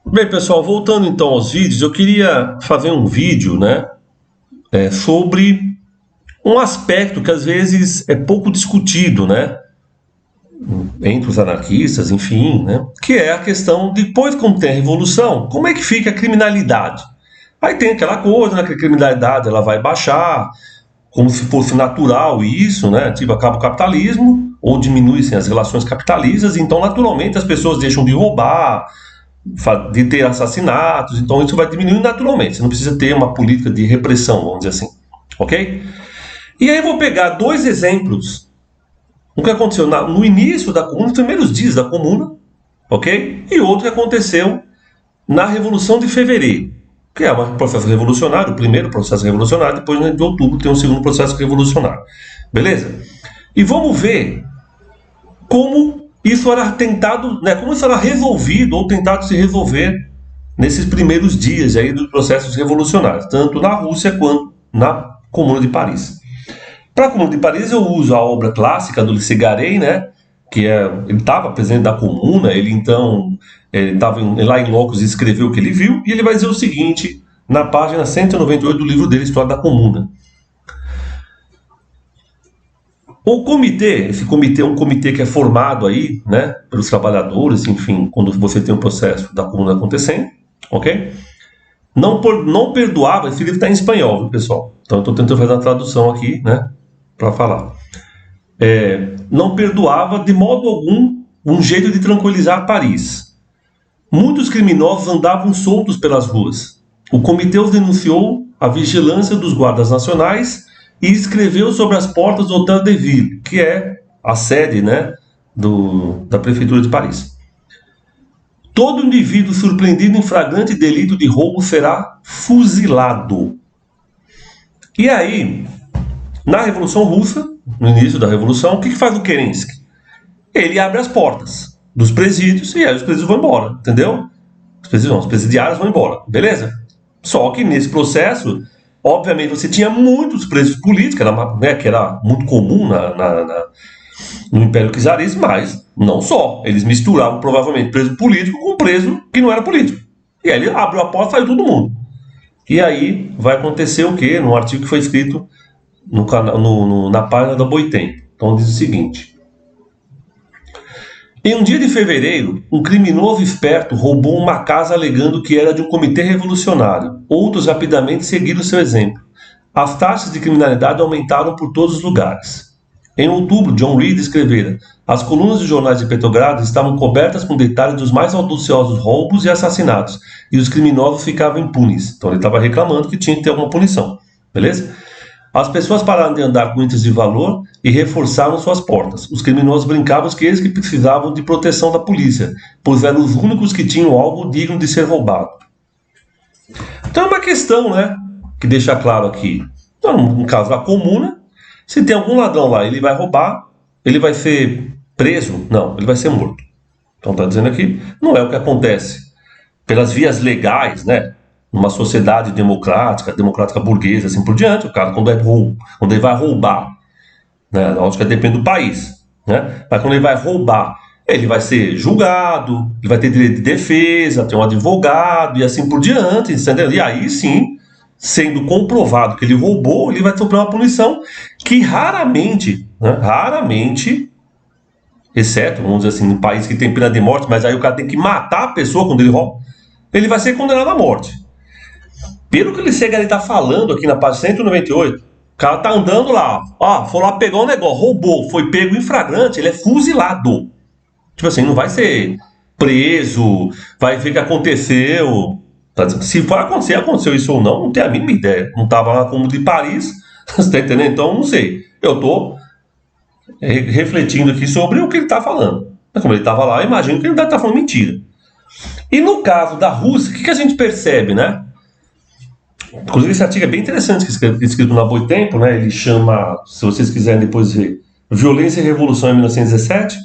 Bem, pessoal, voltando então aos vídeos, eu queria fazer um vídeo, né, sobre um aspecto que às vezes é pouco discutido, né, entre os anarquistas, enfim, né, que é a questão de depois, quando tem a revolução, como é que fica a criminalidade? Aí tem aquela coisa, né, que a criminalidade ela vai baixar, como se fosse natural isso, né, tipo acaba o capitalismo ou diminuem as relações capitalistas, então naturalmente as pessoas deixam de roubar, de ter assassinatos, então isso vai diminuir naturalmente. Você não precisa ter uma política de repressão, vamos dizer assim, ok? E aí eu vou pegar dois exemplos. O que aconteceu no início da comuna, nos primeiros dias da comuna, ok? E outro que aconteceu na Revolução de Fevereiro, que é um processo revolucionário, o primeiro processo revolucionário, depois de outubro tem um segundo processo revolucionário. Beleza? E vamos ver como isso era tentado, né, como isso era resolvido ou tentado se resolver nesses primeiros dias aí dos processos revolucionários, tanto na Rússia quanto na Comuna de Paris. Para a Comuna de Paris eu uso a obra clássica do Cigarey, né, ele estava presidente da Comuna, ele então estava lá em Locos e escreveu o que ele viu, e ele vai dizer o seguinte na página 198 do livro dele, História da Comuna. O comitê, esse comitê é um comitê que é formado aí, né, pelos trabalhadores, enfim, quando você tem um processo da comuna acontecendo, ok? Não perdoava, esse livro está em espanhol, viu, pessoal? Então eu estou tentando fazer a tradução aqui, né, para falar. Não perdoava de modo algum um jeito de tranquilizar Paris. Muitos criminosos andavam soltos pelas ruas. O comitê os denunciou à vigilância dos guardas nacionais e escreveu sobre as portas do Hotel de Ville, que é a sede, né, da Prefeitura de Paris. Todo indivíduo surpreendido em flagrante delito de roubo será fuzilado. E aí, na Revolução Russa, no início da Revolução, o que faz o Kerensky? Ele abre as portas dos presídios e aí os presídios vão embora, entendeu? Os presidiários vão embora, beleza? Só que nesse processo, obviamente, você tinha muitos presos políticos, que era muito comum no Império Czarista, mas não só. Eles misturavam provavelmente preso político com preso que não era político. E aí ele abriu a porta e saiu todo mundo. E aí vai acontecer o quê? Num artigo que foi escrito na página da Boitempo. Então diz o seguinte: em um dia de fevereiro, um criminoso esperto roubou uma casa alegando que era de um comitê revolucionário. Outros rapidamente seguiram seu exemplo. As taxas de criminalidade aumentaram por todos os lugares. Em outubro, John Reed escrevera: as colunas de jornais de Petrogrado estavam cobertas com detalhes dos mais audaciosos roubos e assassinatos, e os criminosos ficavam impunes. Então ele estava reclamando que tinha que ter alguma punição. Beleza? As pessoas pararam de andar com itens de valor e reforçaram suas portas. Os criminosos brincavam que eles que precisavam de proteção da polícia, pois eram os únicos que tinham algo digno de ser roubado. Então é uma questão, né, que deixa claro aqui. Então, no caso da comuna, se tem algum ladrão lá, ele vai roubar, ele vai ser preso? Não, ele vai ser morto. Então está dizendo aqui, não é o que acontece pelas vias legais, né? Numa sociedade democrática burguesa, assim por diante, o cara quando ele vai roubar, né? Lógico que depende do país, né? Mas quando ele vai roubar, ele vai ser julgado, ele vai ter direito de defesa, ter um advogado e assim por diante, entendeu? E aí sim, sendo comprovado que ele roubou, ele vai sofrer uma punição que raramente, né? Raramente, exceto, vamos dizer assim, em país que tem pena de morte, mas aí o cara tem que matar a pessoa quando ele rouba, ele vai ser condenado à morte. Pelo que ele chega, ele tá falando aqui na página 198, o cara tá andando lá, ó, foi lá pegar um negócio, roubou, foi pego em flagrante, ele é fuzilado. Tipo assim, não vai ser preso, vai ver o que aconteceu. Se for acontecer, aconteceu isso ou não, não tenho a mínima ideia. Não tava lá como de Paris, você tá entendendo? Então, não sei. Eu tô refletindo aqui sobre o que ele tá falando. Mas como ele tava lá, eu imagino que ele deve estar falando mentira. E no caso da Rússia, o que a gente percebe, né? Inclusive esse artigo é bem interessante, escrito na Boitempo, né? Ele chama, se vocês quiserem depois ver, Violência e Revolução em 1917,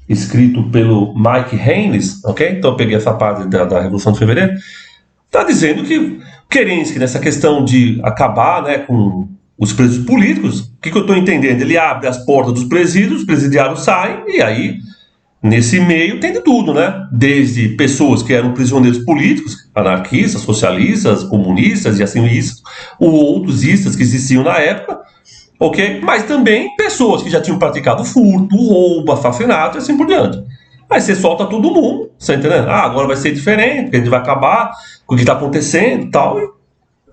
escrito pelo Mike Haynes, ok? Então eu peguei essa parte da Revolução de Fevereiro. Está dizendo que Kerensky, nessa questão de acabar, né, com os presos políticos, o que eu estou entendendo? Ele abre as portas dos presídios, os presidiários saem, e aí Nesse meio tem de tudo, né? Desde pessoas que eram prisioneiros políticos, anarquistas, socialistas, comunistas e assim isso, ou outros istas que existiam na época, ok? Mas também pessoas que já tinham praticado furto, roubo, assassinato e assim por diante. Aí você solta todo mundo, você tá entendendo? Ah, agora vai ser diferente, porque a gente vai acabar com o que está acontecendo e tal.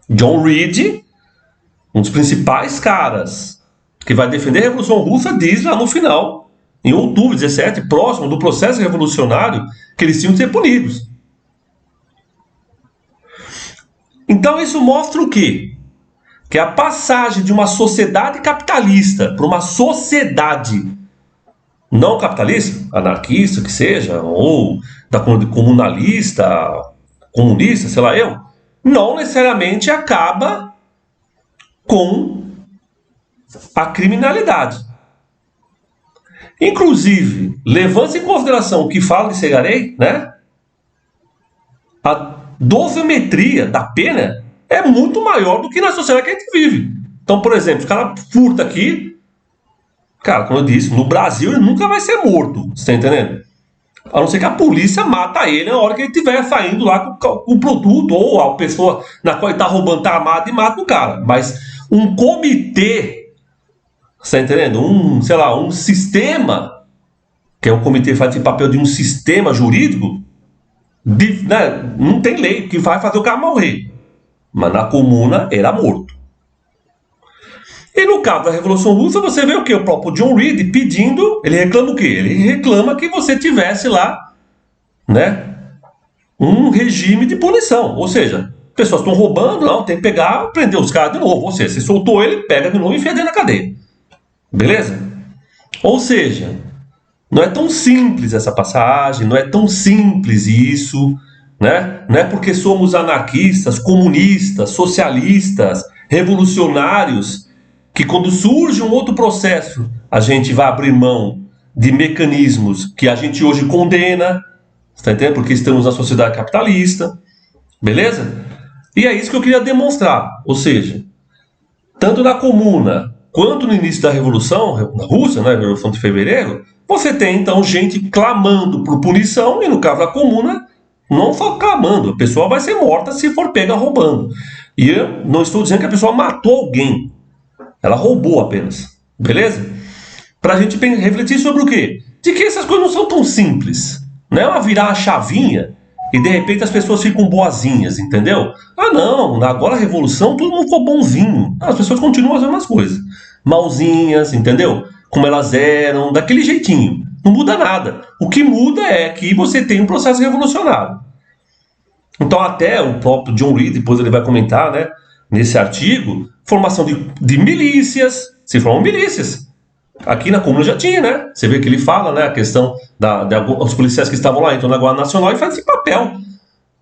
John Reed, um dos principais caras que vai defender a Revolução Russa, diz lá no final, em outubro de 17, próximo do processo revolucionário, que eles tinham que ser punidos. Então isso mostra o quê? Que a passagem de uma sociedade capitalista para uma sociedade não capitalista, anarquista que seja, ou da comunalista, comunista, sei lá eu, não necessariamente acaba com a criminalidade. Inclusive, levando em consideração o que fala de Segarei, né? A dosimetria da pena é muito maior do que na sociedade que a gente vive. Então, por exemplo, o cara furta aqui, cara, como eu disse, no Brasil ele nunca vai ser morto, você tá entendendo? A não ser que a polícia mata ele na hora que ele estiver saindo lá com o produto, ou a pessoa na qual ele está roubando está armada e mata o cara. Mas um comitê, você tá entendendo? Sei lá, um sistema, que é um comitê que faz esse papel de um sistema jurídico, né, não tem lei que vai fazer o cara morrer. Mas na comuna era morto. E no caso da Revolução Russa, você vê o quê? O próprio John Reed pedindo, ele reclama o quê? Ele reclama que você tivesse lá, né, um regime de punição. Ou seja, pessoas estão roubando, não, tem que pegar, prender os caras de novo. Ou seja, você soltou ele, pega de novo e enfia dentro da cadeia. Beleza? Ou seja, não é tão simples essa passagem, não é tão simples isso, né? Não é porque somos anarquistas, comunistas, socialistas, revolucionários, que quando surge um outro processo, a gente vai abrir mão de mecanismos que a gente hoje condena, está entendendo? Porque estamos na sociedade capitalista, beleza? E é isso que eu queria demonstrar, ou seja, tanto na comuna quanto no início da Revolução, na Rússia, né, Revolução de Fevereiro, você tem então gente clamando por punição, e no caso da comuna, não só clamando, a pessoa vai ser morta se for pega roubando. E eu não estou dizendo que a pessoa matou alguém, ela roubou apenas, beleza? Para a gente refletir sobre o quê? De que essas coisas não são tão simples. Não é uma virar a chavinha e de repente as pessoas ficam boazinhas, entendeu? Ah não, agora a revolução todo mundo ficou bonzinho. Não, as pessoas continuam fazendo as coisas. Malzinhas, entendeu? Como elas eram, daquele jeitinho. Não muda nada. O que muda é que você tem um processo revolucionário. Então até o próprio John Reed, depois ele vai comentar, né, nesse artigo, formação de milícias, se formam milícias. Aqui na comuna já tinha, né? Você vê que ele fala, né? A questão dos policiais que estavam lá, entram na Guarda Nacional e fazem esse papel.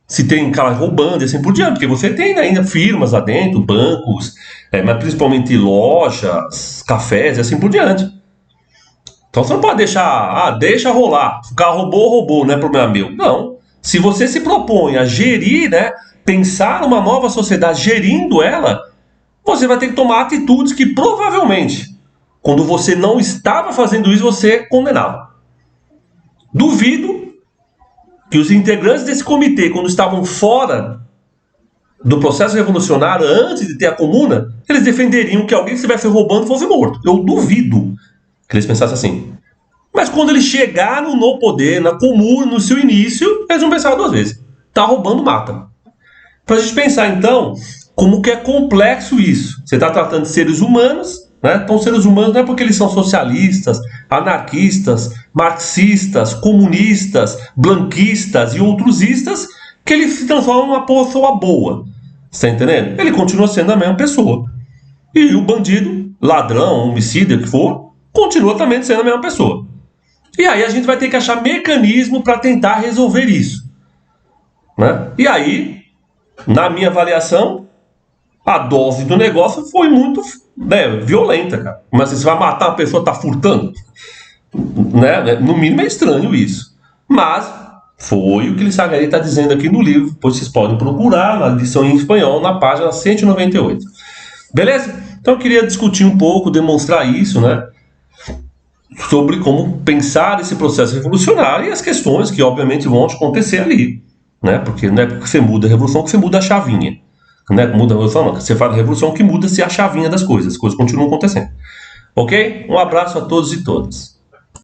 Se tem cara roubando e assim por diante, porque você tem ainda firmas lá dentro, bancos, mas principalmente lojas, cafés e assim por diante. Então você não pode deixar, deixa rolar. O cara roubou, não é problema meu. Não. Se você se propõe a gerir, né? Pensar numa nova sociedade, gerindo ela, você vai ter que tomar atitudes que provavelmente, quando você não estava fazendo isso, você condenava. Duvido que os integrantes desse comitê, quando estavam fora do processo revolucionário, antes de ter a comuna, eles defenderiam que alguém que estivesse roubando fosse morto. Eu duvido que eles pensassem assim. Mas quando eles chegaram no poder, na comuna, no seu início, eles não pensaram duas vezes. Tá roubando, mata. Pra gente pensar, então, como que é complexo isso. Você está tratando de seres humanos, né? Então, seres humanos não é porque eles são socialistas, anarquistas, marxistas, comunistas, blanquistas e outros istas que ele se transforma numa pessoa boa. Você está entendendo? Ele continua sendo a mesma pessoa. E o bandido, ladrão, homicida, o que for, continua também sendo a mesma pessoa. E aí a gente vai ter que achar mecanismo para tentar resolver isso, né? E aí, na minha avaliação, a dose do negócio foi muito, né, violenta, cara. Mas você vai matar uma pessoa que está furtando? Né? No mínimo é estranho isso. Mas foi o que o Segarei está dizendo aqui no livro. Depois vocês podem procurar na edição em espanhol, na página 198. Beleza? Então eu queria discutir um pouco, demonstrar isso, né? sobre como pensar esse processo revolucionário e as questões que, obviamente, vão acontecer ali, né? Porque não é porque você muda a revolução que você muda a chavinha, né? Muda a revolução, não. Você faz a revolução que muda-se a chavinha das coisas, as coisas continuam acontecendo. Ok? Um abraço a todos e todas.